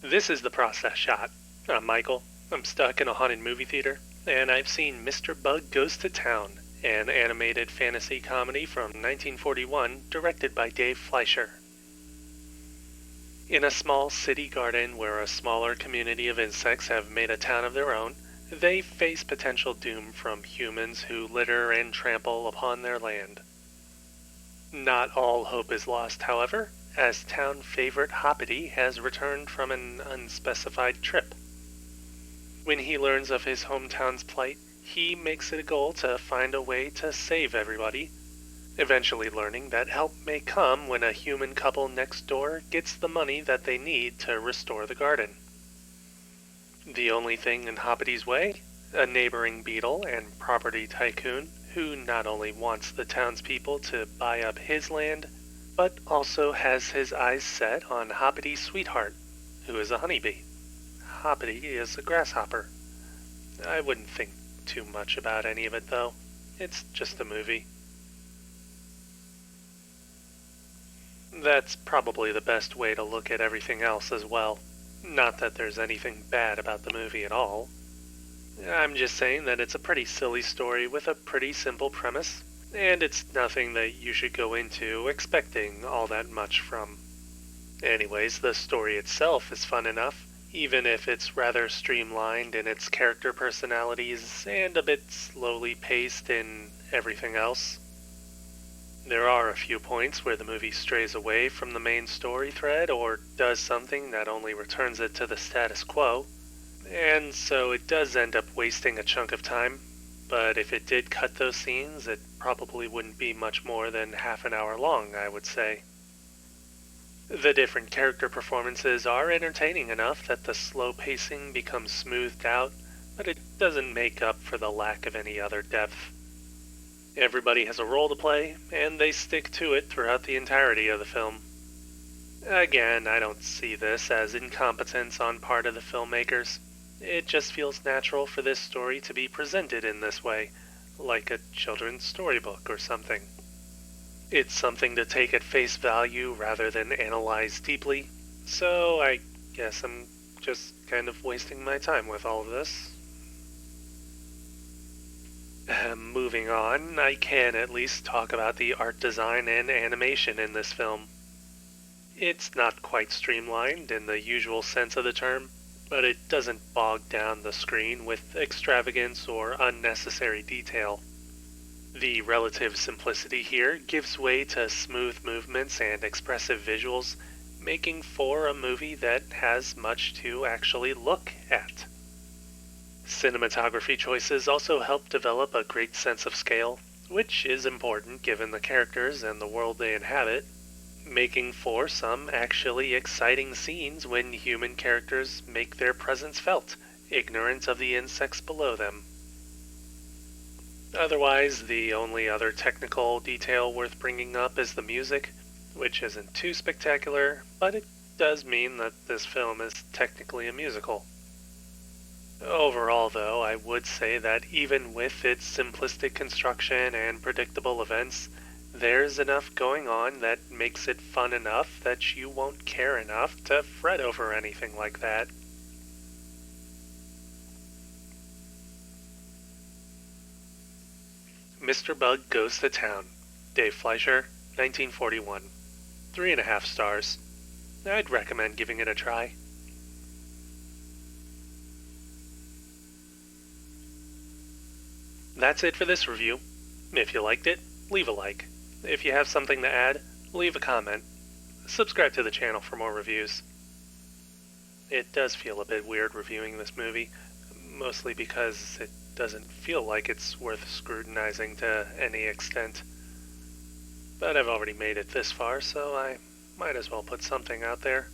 This is the process shot. I'm Michael. I'm stuck in a haunted movie theater, and I've seen Mr. Bug Goes to Town, an animated fantasy comedy from 1941 directed by Dave Fleischer. In a small city garden where a smaller community of insects have made a town of their own, they face potential doom from humans who litter and trample upon their land. Not all hope is lost, however, as town favorite Hoppity has returned from an unspecified trip. When he learns of his hometown's plight, he makes it a goal to find a way to save everybody, eventually learning that help may come when a human couple next door gets the money that they need to restore the garden. The only thing in Hoppity's way? A neighboring beetle and property tycoon who not only wants the townspeople to buy up his land, but also has his eyes set on Hoppity's sweetheart, who is a honeybee. Hoppity is a grasshopper. I wouldn't think too much about any of it, though. It's just a movie. That's probably the best way to look at everything else as well. Not that there's anything bad about the movie at all. I'm just saying that it's a pretty silly story with a pretty simple premise, and it's nothing that you should go into expecting all that much from. Anyways, the story itself is fun enough, even if it's rather streamlined in its character personalities and a bit slowly paced in everything else. There are a few points where the movie strays away from the main story thread or does something that only returns it to the status quo, and so it does end up wasting a chunk of time, but if it did cut those scenes, it probably wouldn't be much more than half an hour long, I would say. The different character performances are entertaining enough that the slow pacing becomes smoothed out, but it doesn't make up for the lack of any other depth. Everybody has a role to play, and they stick to it throughout the entirety of the film. Again, I don't see this as incompetence on part of the filmmakers. It just feels natural for this story to be presented in this way, like a children's storybook or something. It's something to take at face value rather than analyze deeply, so I guess I'm just kind of wasting my time with all of this. Moving on, I can at least talk about the art design and animation in this film. It's not quite streamlined in the usual sense of the term, but it doesn't bog down the screen with extravagance or unnecessary detail. The relative simplicity here gives way to smooth movements and expressive visuals, making for a movie that has much to actually look at. Cinematography choices also help develop a great sense of scale, which is important given the characters and the world they inhabit, making for some actually exciting scenes when human characters make their presence felt, ignorant of the insects below them. Otherwise, the only other technical detail worth bringing up is the music, which isn't too spectacular, but it does mean that this film is technically a musical. Overall, though, I would say that even with its simplistic construction and predictable events, there's enough going on that makes it fun enough that you won't care enough to fret over anything like that. Mr. Bug Goes to Town, Dave Fleischer, 1941. 3.5 stars. I'd recommend giving it a try. That's it for this review. If you liked it, leave a like. If you have something to add, leave a comment. Subscribe to the channel for more reviews. It does feel a bit weird reviewing this movie, mostly because it doesn't feel like it's worth scrutinizing to any extent. But I've already made it this far, so I might as well put something out there.